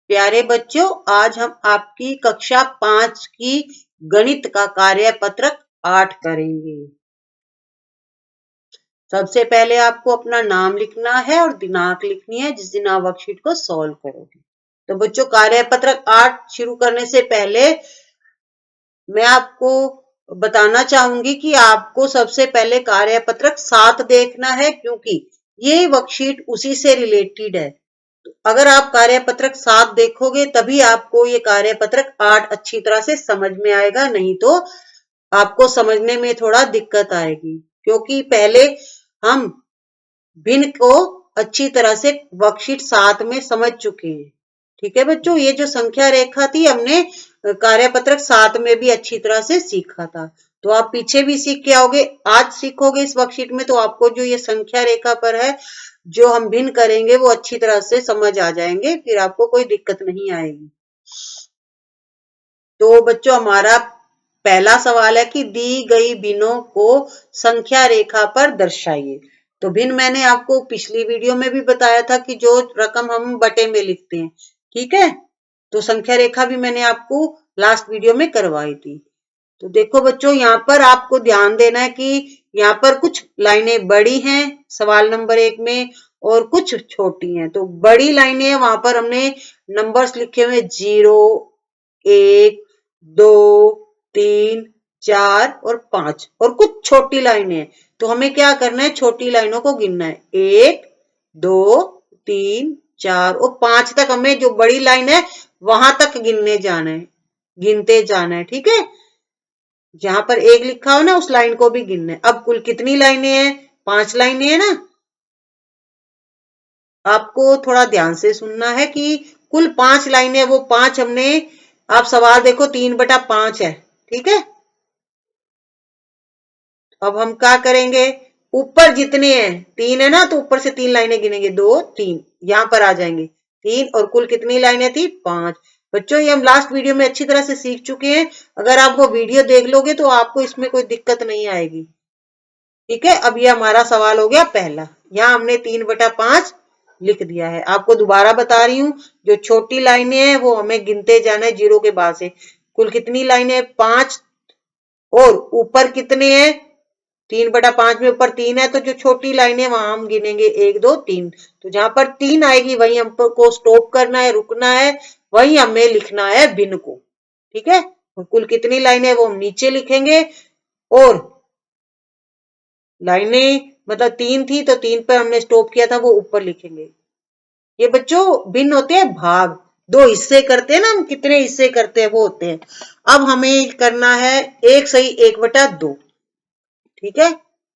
प्यारे बच्चों, आज हम आपकी कक्षा 5 की गणित का कार्यपत्र 8 करेंगे। सबसे पहले आपको अपना नाम लिखना है और दिनांक लिखनी है जिस दिन आप वर्कशीट को सॉल्व करोगे। तो बच्चों, कार्यपत्र 8 शुरू करने से पहले मैं आपको बताना चाहूंगी कि आपको सबसे पहले कार्यपत्रक 7 देखना है, क्योंकि ये वर्कशीट उसी से रिलेटेड है। अगर आप कार्यपत्रक 7 देखोगे तभी आपको ये कार्यपत्रक 8 अच्छी तरह से समझ में आएगा, नहीं तो आपको समझने में थोड़ा दिक्कत आएगी, क्योंकि पहले हम भिन्न को अच्छी तरह से वर्कशीट 7 में समझ चुके हैं। ठीक है बच्चों, ये जो संख्या रेखा थी हमने कार्यपत्रक 7 में भी अच्छी तरह से सीखा था, तो आप पीछे भी सीख के आओगे। आज सीखोगे इस वर्कशीट में तो आपको जो ये संख्या रेखा पर है जो हम भिन्न करेंगे वो अच्छी तरह से समझ आ जाएंगे, फिर आपको कोई दिक्कत नहीं आएगी। तो बच्चों, हमारा पहला सवाल है कि दी गई भिन्नों को संख्या रेखा पर दर्शाइए। तो भिन्न मैंने आपको पिछली वीडियो में भी बताया था कि जो रकम हम बटे में लिखते हैं, ठीक है। तो संख्या रेखा भी मैंने आपको लास्ट वीडियो में करवाई थी। तो देखो बच्चों, यहाँ पर आपको ध्यान देना है कि यहाँ पर कुछ लाइनें बड़ी हैं सवाल नंबर 1 में और कुछ छोटी हैं। तो बड़ी लाइनें हैं, वहां पर हमने नंबर्स लिखे हुए 0, 1, 2, 3, 4 और 5, और कुछ छोटी लाइनें हैं। तो हमें क्या करना है, छोटी लाइनों को गिनना है। 1, 2, 3, 4 और 5 तक हमें जो बड़ी लाइन है वहां तक गिनने जाना है, गिनते जाना है, ठीक है। जहां पर 1 लिखा हो ना उस लाइन को भी गिनना है। अब कुल कितनी लाइनें हैं, 5 लाइनें हैं ना। आपको थोड़ा ध्यान से सुनना है कि कुल 5 लाइनें, वो 5 हमने, आप सवाल देखो 3/5 है, ठीक है। अब हम क्या करेंगे, ऊपर जितने हैं 3 है ना, तो ऊपर से 3 लाइनें गिनेंगे, 2, 3 यहां पर आ जाएंगे 3, और कुल कितनी लाइनें थी, 5। बच्चों, ये हम लास्ट वीडियो में अच्छी तरह से सीख चुके हैं। अगर आप वो वीडियो देख लोगे तो आपको इसमें कोई दिक्कत नहीं आएगी, ठीक है। अब ये हमारा सवाल हो गया पहला, यहाँ हमने 3/5 लिख दिया है। आपको दोबारा बता रही हूं, जो छोटी लाइनें हैं वो हमें गिनते जाना है 0 के बाद से। कुल कितनी लाइनें, 5, और ऊपर कितने हैं, 3/5 में ऊपर 3 है, तो जो छोटी लाइनें वहां हम गिनेंगे 1, 2, 3। तो जहां पर 3 आएगी वहीं हमको स्टॉप करना है, रुकना है, वहीं हमें लिखना है भिन्न को, ठीक है। और कुल कितनी लाइनें वो हम नीचे लिखेंगे, और लाइनें मतलब 3 थी तो 3 पर हमने स्टॉप किया था, वो ऊपर लिखेंगे। ये बच्चों भिन्न होते हैं भाग, 2 हिस्से करते हैं ना हम, कितने हिस्से करते हैं वो होते हैं। अब हमें करना है 1 सही 1/2, ठीक है।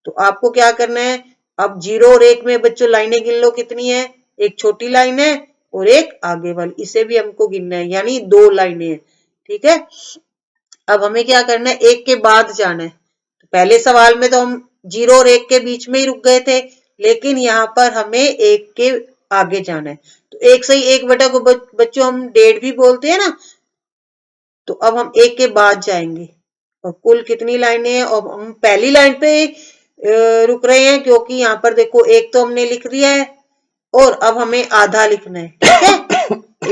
तो आपको क्या करना है, अब 0 और 1 में बच्चों लाइनें गिन लो कितनी है, एक छोटी लाइन है और एक आगे वाली, इसे भी हमको गिनना है, यानी 2 लाइनें हैं, ठीक है। अब हमें क्या करना है, 1 के बाद जाना है। तो पहले सवाल में तो हम 0 और 1 के बीच में ही रुक गए थे, लेकिन यहाँ पर हमें 1 के आगे जाना है। तो 1 सही 1 को बच्चों हम 1.5 भी बोलते हैं ना। तो अब हम 1 के बाद जाएंगे, और कुल कितनी लाइनें हैं, और हम पहली लाइन पे रुक रहे हैं, क्योंकि यहाँ पर देखो 1 तो हमने लिख दिया है, और अब हमें आधा लिखना है, ठीक है।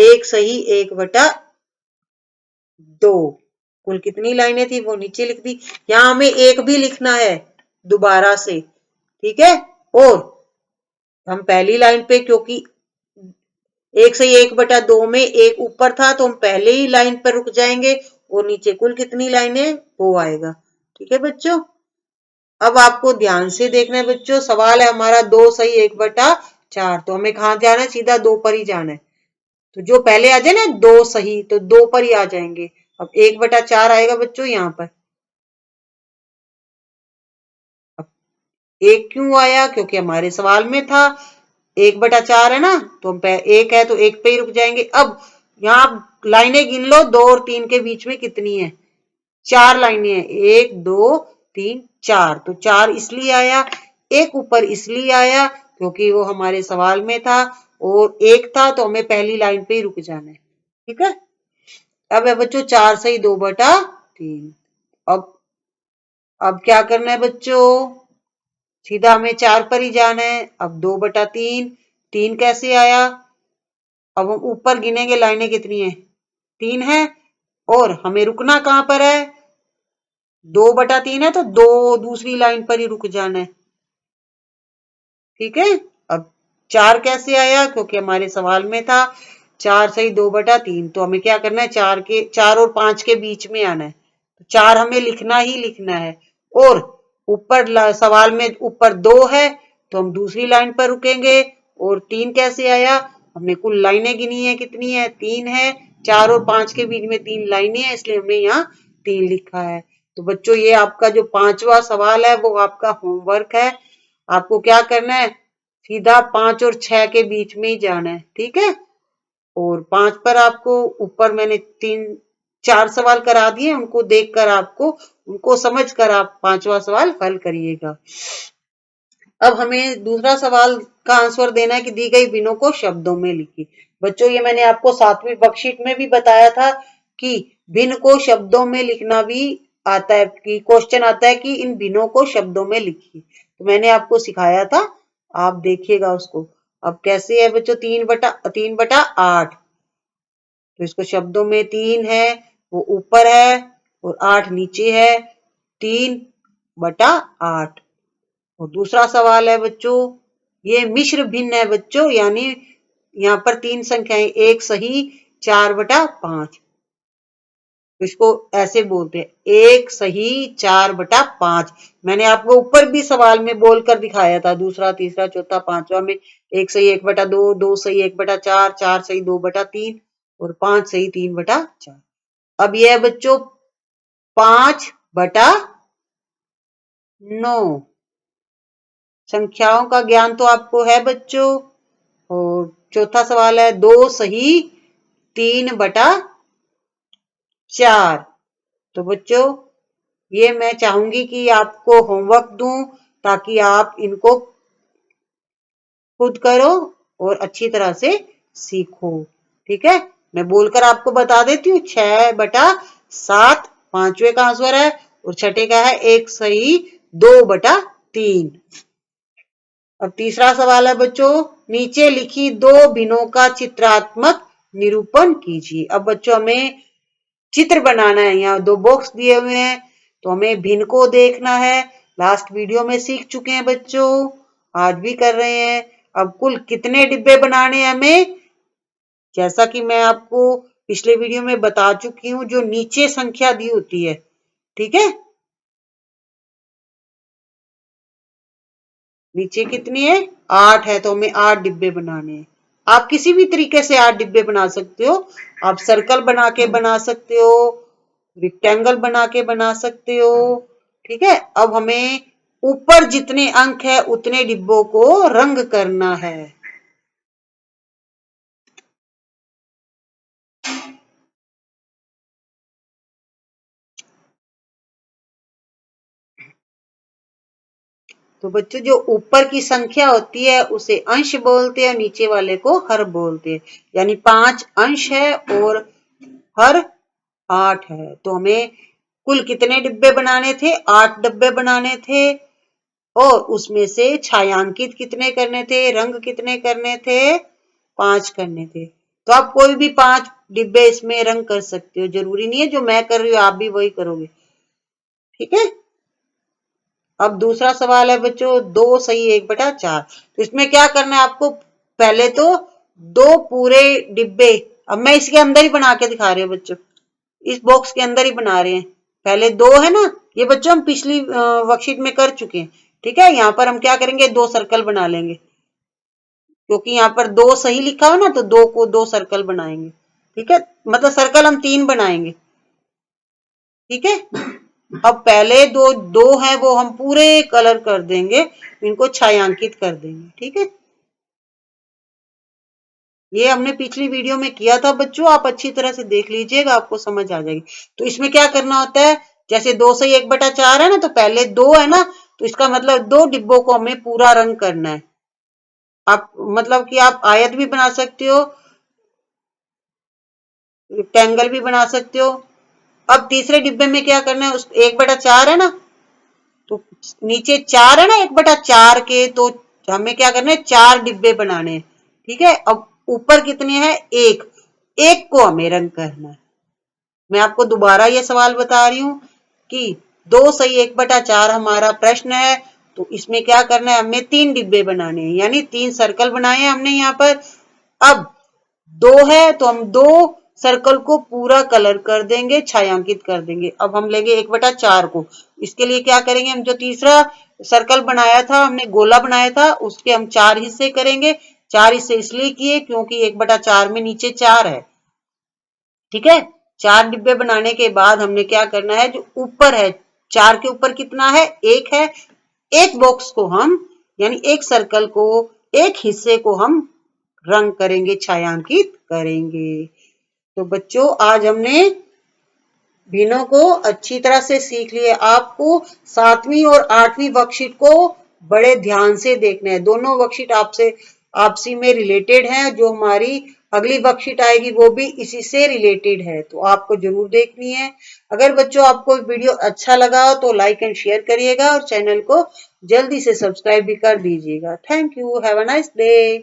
1 सही 1/2, कुल कितनी लाइनें थी वो नीचे लिख दी। यहाँ हमें 1 भी लिखना है दोबारा से, ठीक है। और हम पहली लाइन पे, क्योंकि 1 सही 1/2 में 1 ऊपर था, तो हम पहले ही लाइन पर रुक जाएंगे, और नीचे कुल कितनी लाइनें वो आएगा, ठीक है बच्चों। अब आपको ध्यान से देखना है बच्चों, सवाल है हमारा 2 सही 1/4, तो हमें कहाँ जाना है, सीधा 2 पर ही जाना है। तो जो पहले आ जाए ना 2 सही, तो 2 पर ही आ जाएंगे। अब 1/4 आएगा बच्चों यहाँ पर। अब 1 क्यों आया, क्योंकि हमारे सवाल में था 1/4 है ना, तो हम 1 है तो 1 पे ही रुक जाएंगे। अब यहाँ लाइनें गिन लो, 2 और 3 के बीच में कितनी है, 4 लाइनें हैं, 1, 2, 3, 4। तो 4 इसलिए आया, 1 ऊपर इसलिए आया क्योंकि वो हमारे सवाल में था, और 1 था तो हमें पहली लाइन पे ही रुक जाना है, ठीक है। अब है बच्चों 4 सही 2/3। अब क्या करना है बच्चों, सीधा हमें 4 पर ही जाना है। अब 2/3, 3 कैसे आया, अब हम ऊपर गिनेंगे लाइनें कितनी है, 3 है, और हमें रुकना कहां पर है, 2/3 है, तो 2 दूसरी लाइन पर ही रुक जाना है। ठीक है, अब 4 कैसे आया, क्योंकि हमारे सवाल में था 4 सही 2/3, तो हमें क्या करना है, 4 और 5 के बीच में आना है, तो 4 हमें लिखना ही लिखना है। और ऊपर सवाल में ऊपर 2 है, तो हम दूसरी लाइन पर रुकेंगे। और 3 कैसे आया, हमने कुल लाइनें गिनी है, कितनी है, 3 है, 4 और 5 के बीच में 3 लाइनें हैं, इसलिए हमने यहाँ 3 लिखा है। तो बच्चों ये आपका जो 5वां सवाल है वो आपका होमवर्क है। आपको क्या करना है, सीधा 5 और 6 के बीच में ही जाना है। ठीक है, और 5 पर आपको ऊपर मैंने 4 सवाल करा दिए, उनको देखकर आपको, उनको समझकर आप 5वां सवाल हल करिएगा। अब हमें दूसरा सवाल का आंसर देना है कि दी गई भिन्नों को शब्दों में लिखिए। बच्चों ये मैंने आपको 7वीं वर्कशीट में भी बताया था कि भिन्न को शब्दों में लिखना भी आता है, कि क्वेश्चन आता है कि इन भिन्नों को शब्दों में लिखिए, तो मैंने आपको सिखाया था, आप देखिएगा उसको। अब कैसे है बच्चों, 3/8, तो इसको शब्दों में 3 है वो ऊपर है और 8 नीचे है, 3/8। और दूसरा सवाल है बच्चों, ये मिश्र भिन्न है बच्चों, यानी यहाँ पर 3 संख्याएं, एक सही 4/5, तो इसको ऐसे बोलते हैं, एक सही 4/5। मैंने आपको ऊपर भी सवाल में बोलकर दिखाया था, दूसरा तीसरा चौथा पांचवा में, एक सही 1/2, 2 सही 1/4, 4 सही 2/3 और 5 सही 3/4। अब यह है बच्चों 5/9। संख्याओं का ज्ञान तो आपको है बच्चों। और चौथा सवाल है 2 सही 3/4। तो बच्चों ये मैं चाहूंगी कि आपको होमवर्क दूं, ताकि आप इनको खुद करो और अच्छी तरह से सीखो। ठीक है, मैं बोलकर आपको बता देती हूँ, 6/7 5वें का आंसर है, और छठे का है एक सही 2/3। अब तीसरा सवाल है बच्चों, नीचे लिखी दो भिन्नों का चित्रात्मक निरूपण कीजिए। अब बच्चों हमें चित्र बनाना है, यहाँ 2 बॉक्स दिए हुए हैं, तो हमें भिन्न को देखना है। लास्ट वीडियो में सीख चुके हैं बच्चों, आज भी कर रहे हैं। अब कुल कितने डिब्बे बनाने हैं हमें, जैसा कि मैं आपको पिछले वीडियो में बता चुकी हूँ, जो नीचे संख्या दी होती है। ठीक है, नीचे कितनी है, 8 है, तो हमें 8 डिब्बे बनाने हैं। आप किसी भी तरीके से 8 डिब्बे बना सकते हो, आप सर्कल बना के बना सकते हो, रेक्टेंगल बना के बना सकते हो। ठीक है, अब हमें ऊपर जितने अंक है उतने डिब्बों को रंग करना है। तो बच्चों जो ऊपर की संख्या होती है उसे अंश बोलते हैं, नीचे वाले को हर बोलते हैं। यानी 5 अंश है और हर 8 है, तो हमें कुल कितने डिब्बे बनाने थे, 8 डिब्बे बनाने थे। और उसमें से छायांकित कितने करने थे, रंग कितने करने थे, 5 करने थे। तो आप कोई भी 5 डिब्बे इसमें रंग कर सकते हो, जरूरी नहीं है जो मैं कर रही हूँ आप भी वही करोगे। ठीक है, अब दूसरा सवाल है बच्चों, 2 सही 1/4। तो इसमें क्या करना है आपको, पहले तो 2 पूरे डिब्बे, अब मैं इसके अंदर ही बना के दिखा रही हूँ बच्चों, इस बॉक्स के अंदर ही बना रहे हैं। पहले 2 है ना, ये बच्चों हम पिछली वर्कशीट में कर चुके हैं। ठीक है, यहाँ पर हम क्या करेंगे, 2 सर्कल बना लेंगे, क्योंकि यहाँ पर 2 सही लिखा हो ना, तो 2 को 2 सर्कल बनाएंगे। ठीक है, मतलब सर्कल हम 3 बनाएंगे। ठीक है, अब पहले दो है वो हम पूरे कलर कर देंगे, इनको छायांकित कर देंगे। ठीक है, ये हमने पिछली वीडियो में किया था बच्चों, आप अच्छी तरह से देख लीजिएगा, आपको समझ आ जाएगी। तो इसमें क्या करना होता है, जैसे 2 से 1/4 है ना, तो पहले 2 है ना, तो इसका मतलब 2 डिब्बों को हमें पूरा रंग करना है। आप मतलब कि आप आयत भी बना सकते हो, रेक्टेंगल भी बना सकते हो। अब तीसरे डिब्बे में क्या करना है, उस 1/4 है ना, तो नीचे 4 है ना 1/4 के, तो हमें क्या करना है, 4 डिब्बे बनाने हैं। ठीक है, अब ऊपर कितने हैं, एक, एक को हमें रंग करना है। मैं आपको दोबारा ये सवाल बता रही हूं कि 2 सही 1/4 हमारा प्रश्न है, तो इसमें क्या करना है, हमें 3 डिब्बे बनाने हैं, यानी 3 सर्कल बनाए हैं हमने यहाँ पर। अब 2 है तो हम 2 सर्कल को पूरा कलर कर देंगे, छायांकित कर देंगे। अब हम लेंगे 1/4 को, इसके लिए क्या करेंगे, हम जो तीसरा सर्कल बनाया था, हमने गोला बनाया था, उसके हम 4 हिस्से करेंगे। 4 हिस्से इसलिए किए क्योंकि 1/4 में नीचे 4 है, ठीक है। 4 डिब्बे बनाने के बाद हमने क्या करना है, जो ऊपर है, 4 के ऊपर कितना है, 1 है। एक बॉक्स को हम, यानी एक सर्कल को, एक हिस्से को हम रंग करेंगे, छायांकित करेंगे। तो बच्चों आज हमने भिन्नों को अच्छी तरह से सीख लिया। आपको 7वीं और 8वीं वर्कशीट को बड़े ध्यान से देखना है। दोनों वर्कशीट आपसे आपसी में रिलेटेड हैं। जो हमारी अगली वर्कशीट आएगी वो भी इसी से रिलेटेड है, तो आपको जरूर देखनी है। अगर बच्चों आपको वीडियो अच्छा लगा हो तो लाइक एंड शेयर करिएगा और चैनल को जल्दी से सब्सक्राइब भी कर दीजिएगा। Thank you, have a nice day.